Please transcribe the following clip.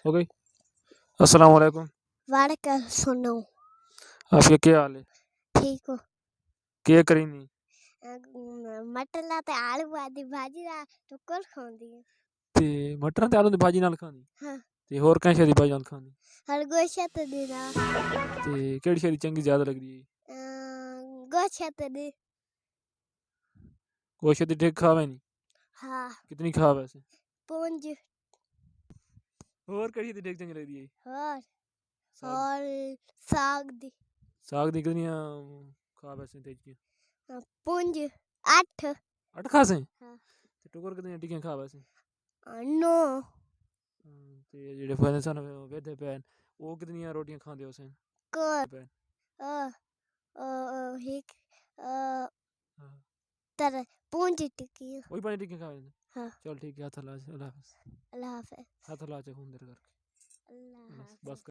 हो गई। अस्सलाम वालेकुम। वालेकुम सुनो आपके क्या हाल है? ठीक हो क्या करी नहीं? मटर लाते आलू आदि भाजी ला तो कर खांदी ते मटर ते आलू दी भाजी नाल खानी हाँ ते होर कैं शे दी भाजी नाल खानी हर गोशत देना ते केड़ी शे दी चंगी ज्यादा लगदी है? गोशत दे गोश्त दी ठीक खावे नहीं? हाँ कितनी खा वैसे? पूंज होर केड़ी दी ठीक चंगी लगदी है? और साग दी साग दी कितनी खा वैसे तेज की? पूंज 8 8 खा से? हाँ ते टुकर कितनी टिकियां खा वैसे? 9 ते जेड़े फने सन वेदे पैन वो कितनी रोटियां खांदे हो sen? कर पैन एक तर पूंज टिकी वही 5 टिकियां खा लेंगे। हाँ चल ठीक है, हाथ हला, अल्लाह हाफिज। अल्लाह हाफ़िज़ हाथ हला चे खून दर करके अल्लाह बस हाफ़िज़। बस।